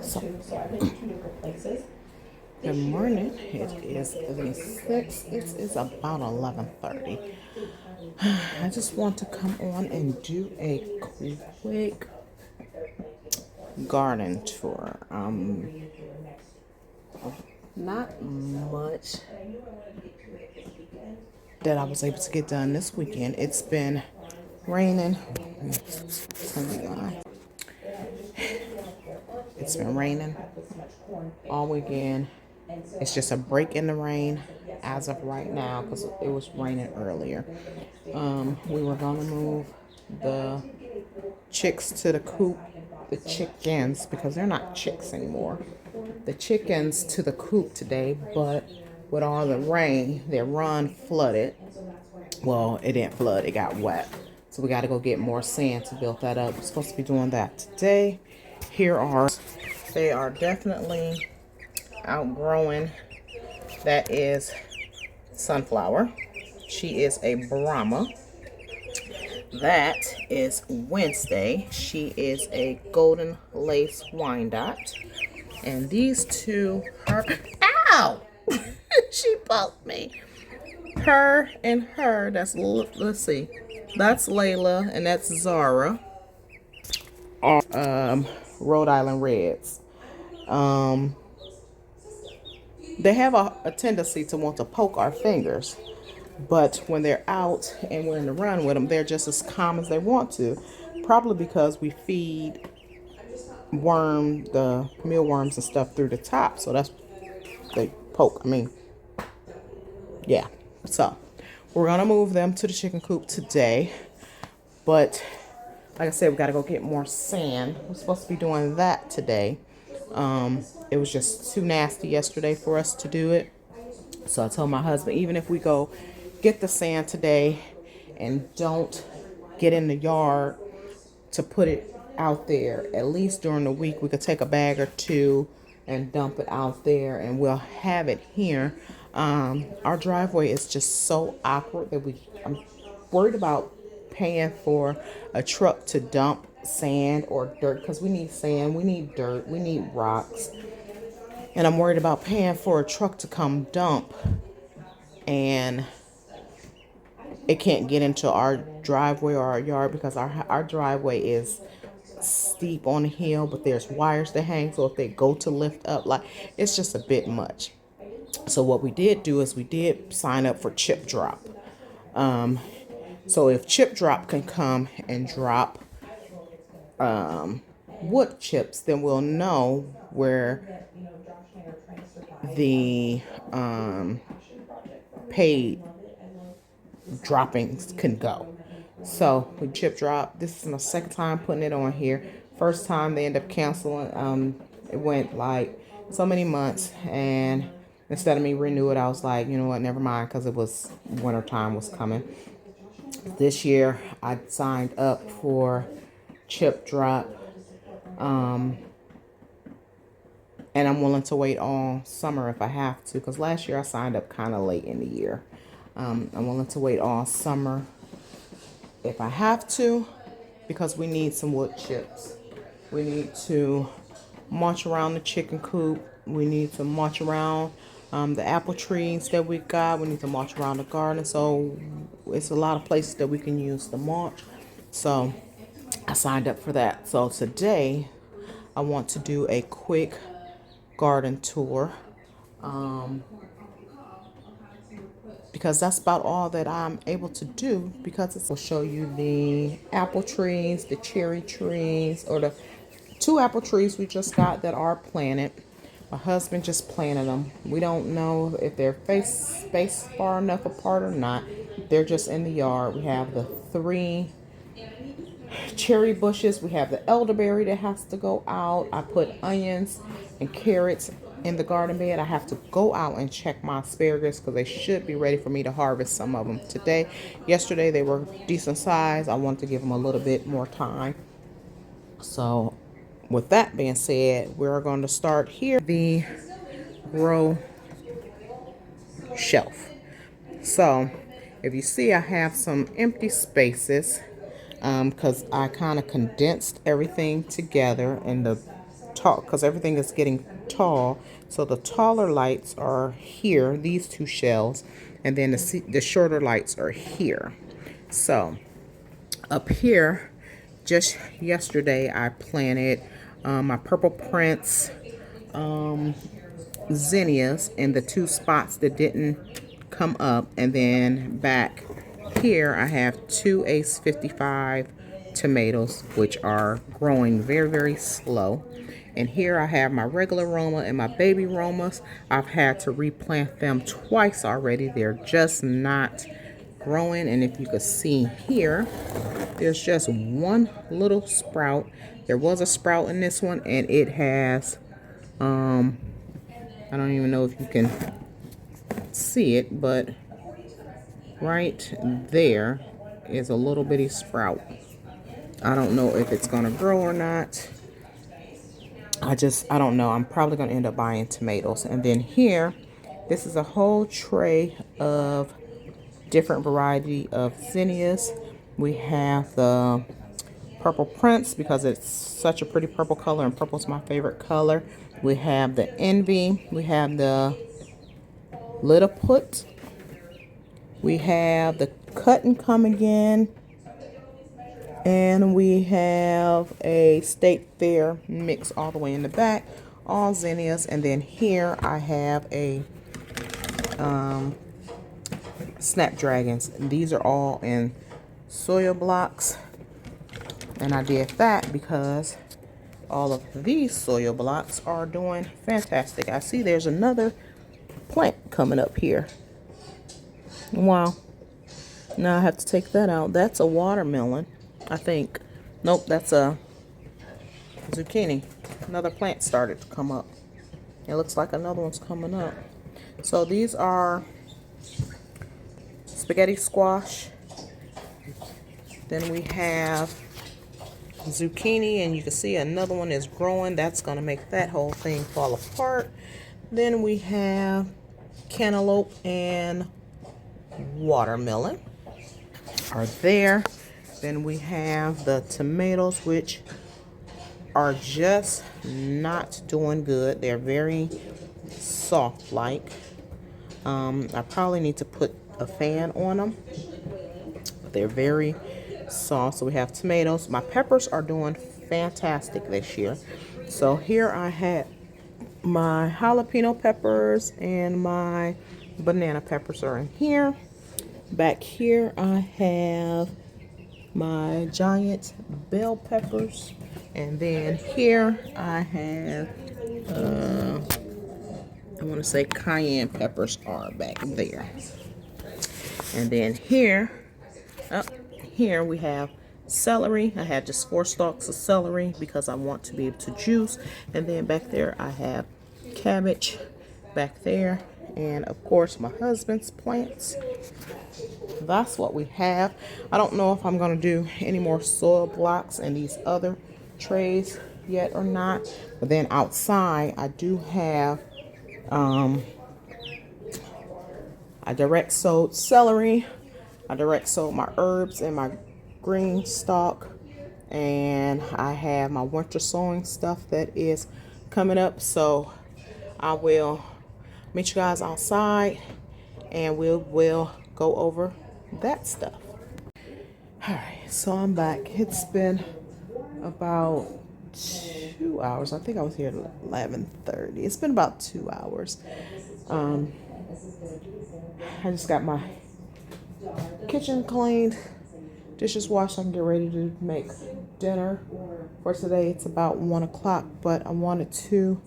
So, good morning. It is the 6th. It is about 11:30. I just want to come on and do a quick garden tour. Not much that I was able to get done this weekend. It's been raining. It's been raining all weekend. It's just a break in the rain as of right now because it was raining earlier. We were going to move the chicks to the coop, the chickens, because they're not chicks anymore. The chickens to the coop today, but with all the rain, their run flooded. Well, it didn't flood, it got wet. So we got to go get more sand to build that up. We're supposed to be doing that today. They are definitely outgrowing. That is Sunflower. She is a Brahma. That is Wednesday. She is a Golden Lace Wyandotte. And these two are... Ow! She poked me. Her and her, let's see. That's Layla and that's Zara. Rhode Island Reds. They have a tendency to want to poke our fingers. But when they're out and we're in the run with them, they're just as calm as they want to. Probably because we feed the mealworms and stuff through the top. So that's, they poke. Yeah. So we're going to move them to the chicken coop today. But like I said, we got to go get more sand. We're supposed to be doing that today. It was just too nasty yesterday for us to do it. So I told my husband, even if we go get the sand today and don't get in the yard to put it out there, at least during the week we could take a bag or two and dump it out there and we'll have it here. Our driveway is just so awkward that I'm worried about paying for a truck to dump sand or dirt, because we need sand, we need dirt, we need rocks, and I'm worried about paying for a truck to come dump and it can't get into our driveway or our yard because our driveway is steep on the hill, but there's wires that hang, so if they go to lift up, like, it's just a bit much. So what we did do is we did sign up for Chip Drop. So if Chip Drop can come and drop wood chips, then we'll know where the paid droppings can go. So we Chip Drop. This is my second time putting it on here. First time they end up canceling. It went like so many months, and instead of me renew it, I was like, you know what, never mind, because it was winter time was coming. This year I signed up for Chip Drop, and I'm willing to wait all summer if I have to, because last year I signed up kind of late in the year. I'm willing to wait all summer if I have to, because we need some wood chips. We need to march around the chicken coop. We need to march around the apple trees that we got. We need to march around the garden. So it's a lot of places that we can use the march. So I signed up for that. So today I want to do a quick garden tour. Because that's about all that I'm able to do, because it will show you the apple trees, the cherry trees, or the 2 apple trees we just got that are planted. My husband just planted them. We don't know if they're spaced far enough apart or not. They're just in the yard. We have the 3 cherry bushes. We have the elderberry that has to go out. I put onions and carrots in the garden bed. I have to go out and check my asparagus because they should be ready for me to harvest some of them today. Yesterday they were decent size. I wanted to give them a little bit more time. So with that being said, we're going to start here, the grow shelf. So if you see, I have some empty spaces. because I kind of condensed everything together in the tall, because everything is getting tall. So the taller lights are here, these two shelves, and then the shorter lights are here. So up here, just yesterday I planted my purple prince zinnias in the two spots that didn't come up, and then back here I have two Ace 55 tomatoes, which are growing very, very slow. And here I have my regular Roma and my baby Romas. I've had to replant them twice already. They're just not growing. And if you could see here, there's just one little sprout. There was a sprout in this one, and it has I don't even know if you can see it, but right there is a little bitty sprout. I don't know if it's gonna grow or not. I don't know. I'm probably gonna end up buying tomatoes. And then here, this is a whole tray of different variety of zinnias. We have the purple prince because it's such a pretty purple color, and purple's my favorite color. We have the envy. We have the Littleput. We have the cut and come again. And we have a State Fair mix all the way in the back. All zinnias. And then here I have a snapdragons. These are all in soil blocks. And I did that because all of these soil blocks are doing fantastic. I see there's another plant coming up here. Wow. Now I have to take that out. That's a watermelon, I think. Nope, that's a zucchini. Another plant started to come up. It looks like another one's coming up. So these are spaghetti squash. Then we have zucchini, and you can see another one is growing. That's going to make that whole thing fall apart. Then we have cantaloupe and watermelon are there. Then we have the tomatoes, which are just not doing good. They're very soft like. I probably need to put a fan on them, but they're very soft. So we have tomatoes. My peppers are doing fantastic this year. So here I had my jalapeno peppers and my banana peppers are in here. Back here I have my giant bell peppers, and then here I have I want to say cayenne peppers are back there. And then here here we have celery. I had just 4 stalks of celery because I want to be able to juice. And then back there I have cabbage back there, and of course my husband's plants. That's what we have. I don't know if I'm going to do any more soil blocks in these other trays yet or not. But then outside I do have I direct sowed celery. I direct sowed my herbs and my green stalk, and I have my winter sowing stuff that is coming up. So I will meet you guys outside and we will go over that stuff. All right, so I'm back. It's been about 2 hours. I think I was here at 11:30. It's been about 2 hours. I just got my kitchen cleaned, dishes washed. I can get ready to make dinner for today. It's about 1 o'clock, but I wanted to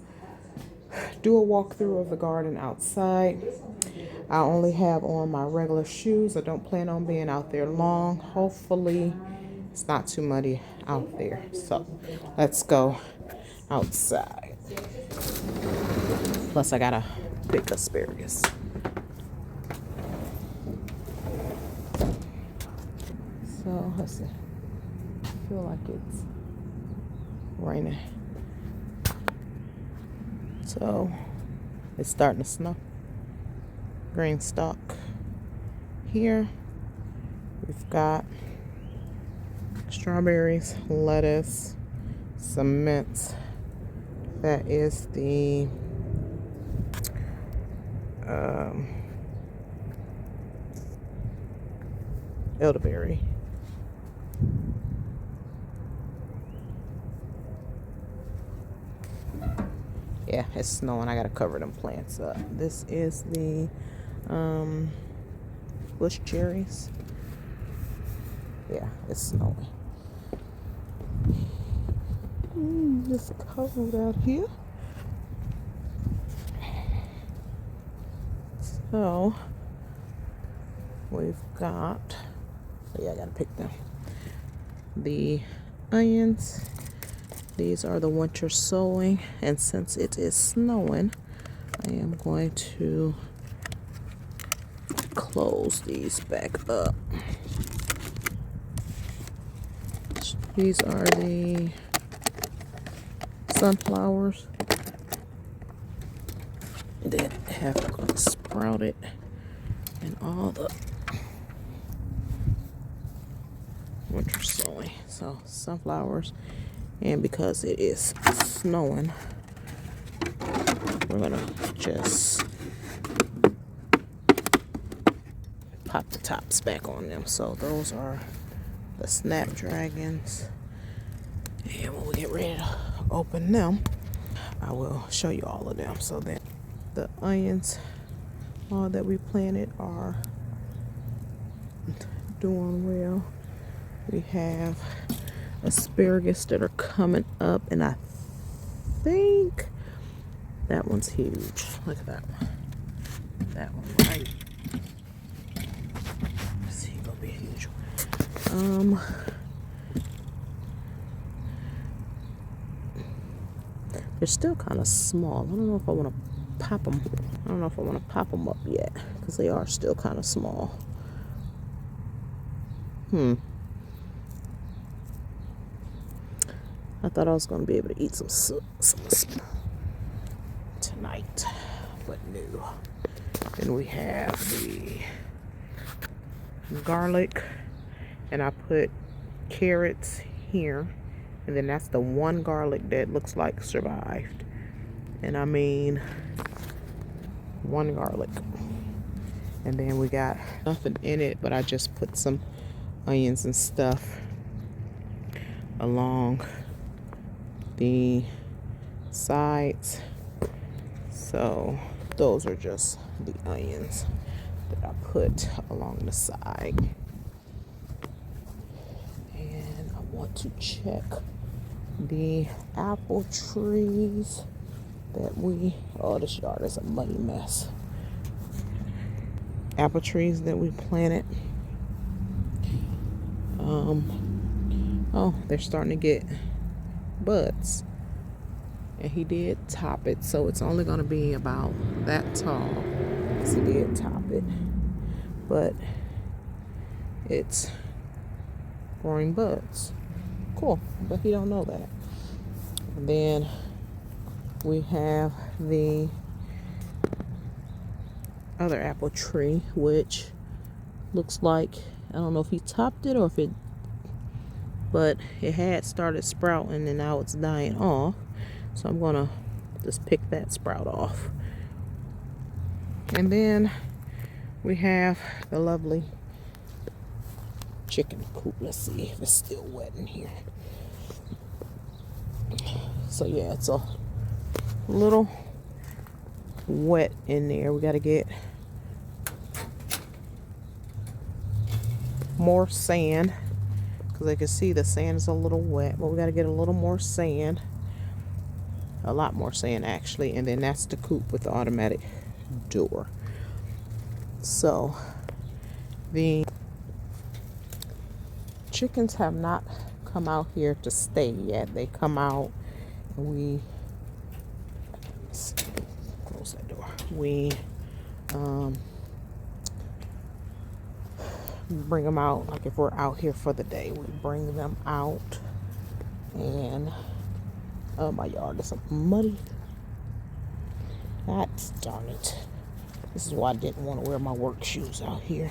do a walkthrough of the garden outside. I only have on my regular shoes. I don't plan on being out there long. Hopefully it's not too muddy out there. So let's go outside. Plus I gotta pick asparagus. So let's see. I feel like it's raining. So it's starting to snow. Green stalk. Here we've got strawberries, lettuce, some mint. That is the elderberry. Yeah, it's snowing. I gotta cover them plants up. This is the bush cherries. Yeah, it's snowing. It's cold out here. So we've got, yeah, I gotta pick them. The onions. These are the winter sowing, and since it is snowing, I am going to close these back up. These are the sunflowers that have sprouted, and all the winter sowing. So sunflowers, and because it is snowing, we're gonna just pop the tops back on them. So those are the snapdragons, and when we get ready to open them, I will show you all of them. So then the onions, all that we planted, are doing well. We have asparagus that are coming up, and I think that one's huge. Look at that one. That one, right? Let's see, gonna be a huge one. They're still kind of small. I don't know if I want to pop them. I don't know if I want to pop them up yet, because they are still kind of small. I thought I was going to be able to eat some tonight, but no. Then we have the garlic, and I put carrots here, and then that's the one garlic that looks like survived. And I mean, one garlic. And then we got nothing in it, but I just put some onions and stuff along the sides. So those are just the onions that I put along the side. And I want to check the apple trees that this yard is a muddy mess. Apple trees that we planted. Oh, they're starting to get buds, and he did top it, so it's only going to be about that tall, because he did top it, but it's growing buds. Cool, but he don't know that. And then we have the other apple tree, which looks like, I don't know if he topped it or if it, but it had started sprouting and now it's dying off. So I'm gonna just pick that sprout off. And then we have the lovely chicken coop. Let's see if it's still wet in here. So yeah, it's a little wet in there. We got to get more sand, because I can see the sand is a little wet, but we got to get a little more sand, a lot more sand actually. And then that's the coop with the automatic door. So the chickens have not come out here to stay yet. They come out and close that door. We bring them out, like if we're out here for the day, we bring them out. And oh, my yard is muddy. God darn it. This is why I didn't want to wear my work shoes out here.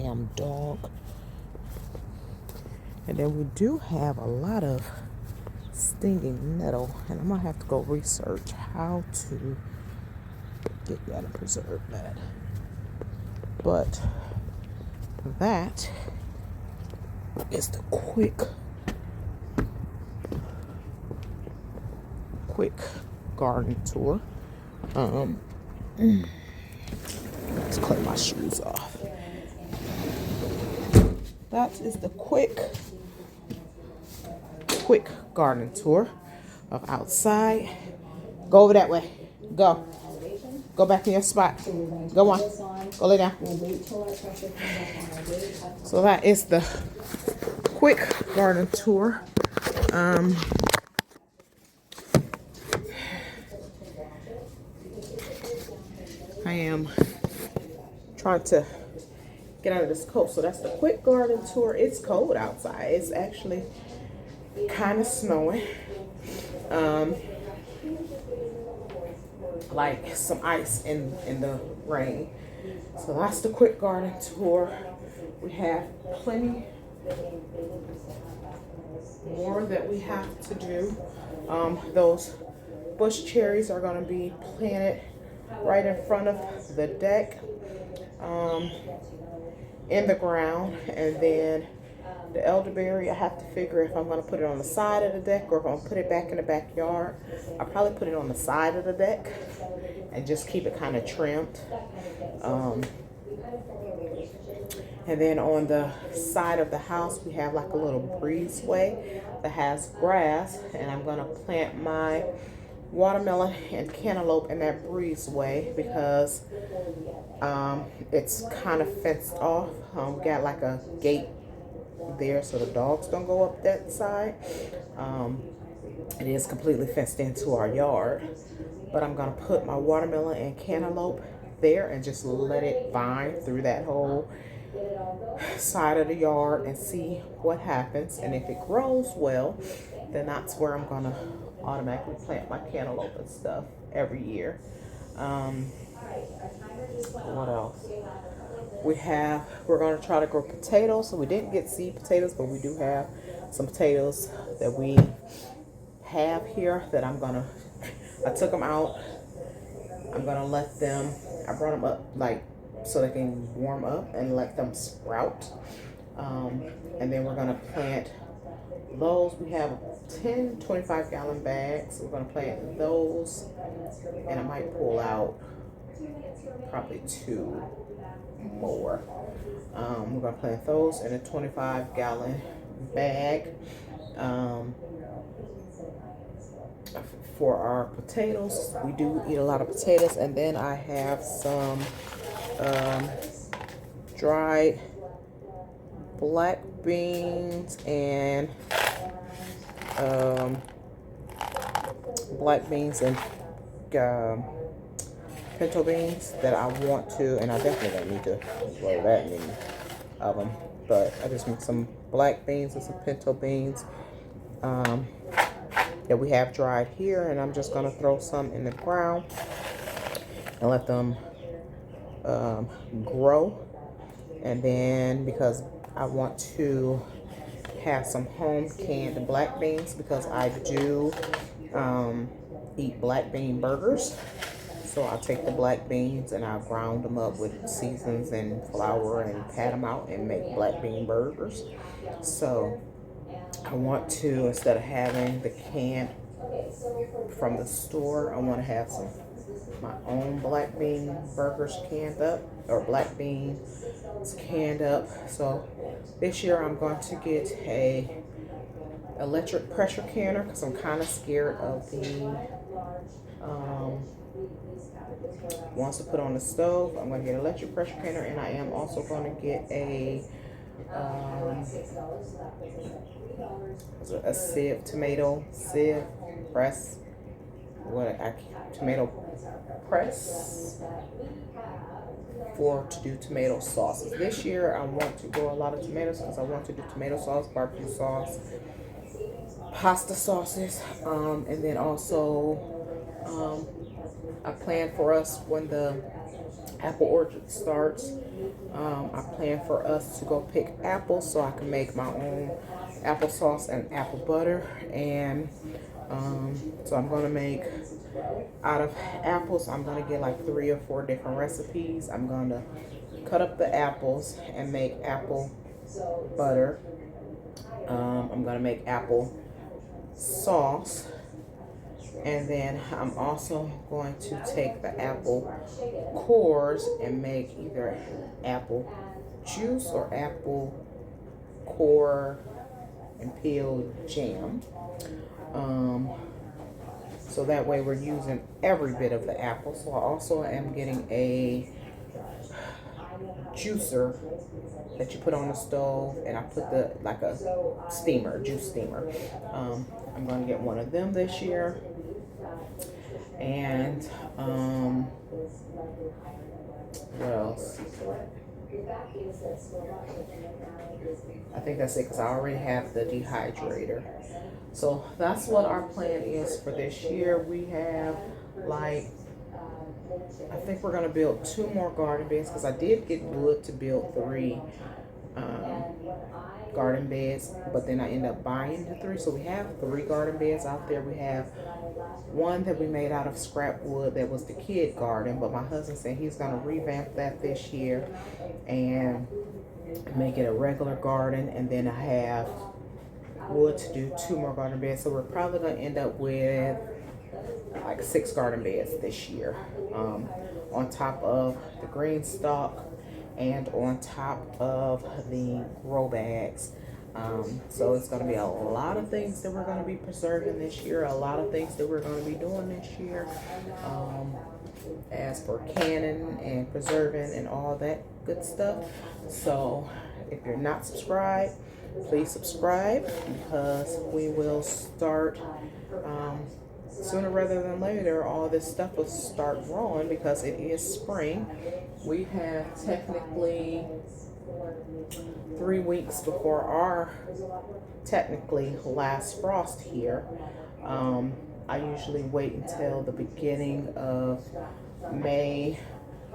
damn dog. And then we do have a lot of stinging nettle, and I'm gonna have to go research how to get that and preserve that. But that is the quick garden tour. Let's clean my shoes off. That is the quick garden tour of outside. Go over that way. Go back in your spot. Go on. Go lay down. So that is the quick garden tour. I am trying to get out of this coat. So that's the quick garden tour. It's cold outside. It's actually kind of snowing. Like some ice in the rain. So that's the quick garden tour. We have plenty more that we have to do. Those bush cherries are going to be planted right in front of the deck, in the ground. And then the elderberry, I have to figure if I'm going to put it on the side of the deck or if I'm going to put it back in the backyard. I'll probably put it on the side of the deck and just keep it kind of trimmed. And then on the side of the house, we have like a little breezeway that has grass, and I'm going to plant my watermelon and cantaloupe in that breezeway because it's kind of fenced off. We got like a gate there so the dogs don't go up that side. It is completely fenced into our yard, but I'm going to put my watermelon and cantaloupe there and just let it vine through that whole side of the yard and see what happens. And if it grows well, then that's where I'm gonna automatically plant my cantaloupe and stuff every year. What else? We're gonna try to grow potatoes. So we didn't get seed potatoes, but we do have some potatoes that we have here that I took them out. I'm gonna let them, I brought them up like so they can warm up and let them sprout. And then we're gonna plant those. We have 10 25-gallon bags. We're gonna plant those, and I might pull out probably 2 more. We're gonna plant those in a 25-gallon bag. For our potatoes, we do eat a lot of potatoes. And then I have some dried black beans and pinto beans that I want to, and I definitely don't need to grow that many of them, but I just need some black beans and some pinto beans that we have dried here, and I'm just gonna throw some in the ground and let them grow. And then because I want to have some home canned black beans, because I do eat black bean burgers. So I'll take the black beans and I'll ground them up with seasons and flour and pat them out and make black bean burgers. So I want to, instead of having the can from the store, I want to have my own black bean burgers canned up, or black beans canned up. So this year I'm going to get a electric pressure canner because I'm kind of scared of the ones to put on the stove. I'm going to get an electric pressure canner, and I am also going to get a sieve, tomato press, tomato press to do tomato sauces. This year I want to grow a lot of tomatoes because I want to do tomato sauce, barbecue sauce, pasta sauces, and then also I plan for us when the apple orchard starts, I plan for us to go pick apples so I can make my own applesauce and apple butter. And so I'm going to make out of apples, I'm going to get like 3 or 4 different recipes. I'm going to cut up the apples and make apple butter. I'm going to make apple sauce. And then I'm also going to take the apple cores and make either apple juice or apple core and peel jam. So that way we're using every bit of the apple. So I also am getting a juicer that you put on the stove, and I put the like a steamer, juice steamer. I'm going to get one of them this year. And what else? I think that's it because I already have the dehydrator. So that's what our plan is for this year. We have like, I think we're going to build 2 more garden beds because I did get wood to build 3 garden beds, but then I ended up buying the 3. So we have 3 garden beds out there. We have one that we made out of scrap wood that was the kid garden, but my husband said he's going to revamp that this year and make it a regular garden. And then I have wood to do 2 more garden beds. So we're probably going to end up with like 6 garden beds this year, on top of the green stalk and on top of the grow bags. So it's going to be a lot of things that we're going to be preserving this year, a lot of things that we're going to be doing this year, as for canning and preserving and all that good stuff. So if you're not subscribed, please subscribe because we will start sooner rather than later. All this stuff will start growing because it is spring. We have technically 3 weeks before our technically last frost here. I usually wait until the beginning of May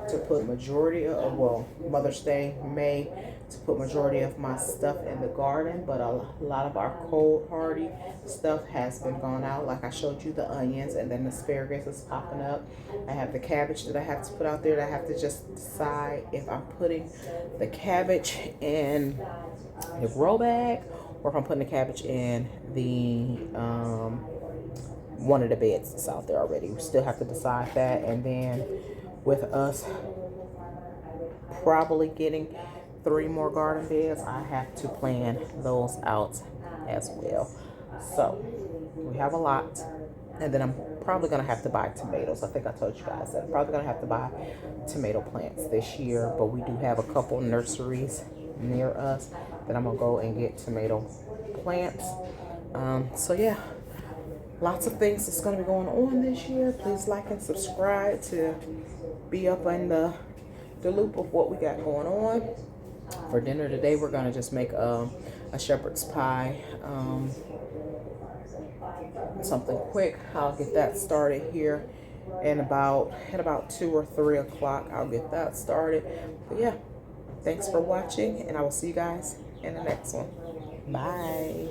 to put majority of, well, Mother's Day, May, to put majority of my stuff in the garden, but a lot of our cold hardy stuff has been gone out. Like I showed you the onions, and then the asparagus is popping up. I have the cabbage that I have to put out there that I have to just decide if I'm putting the cabbage in the grow bag or if I'm putting the cabbage in the one of the beds that's out there already. We still have to decide that. And then with us probably getting 3 more garden beds, I have to plan those out as well. So we have a lot. And then I'm probably going to have to buy tomatoes. I think I told you guys that I'm probably going to have to buy tomato plants this year. But we do have a couple nurseries near us that I'm going to go and get tomato plants. So yeah, lots of things that's going to be going on this year. Please like and subscribe to be up in the loop of what we got going on. For dinner today, we're going to just make a shepherd's pie. Something quick. I'll get that started here in about 2 or 3 o'clock. I'll get that started. But yeah, thanks for watching, and I will see you guys in the next one. Bye.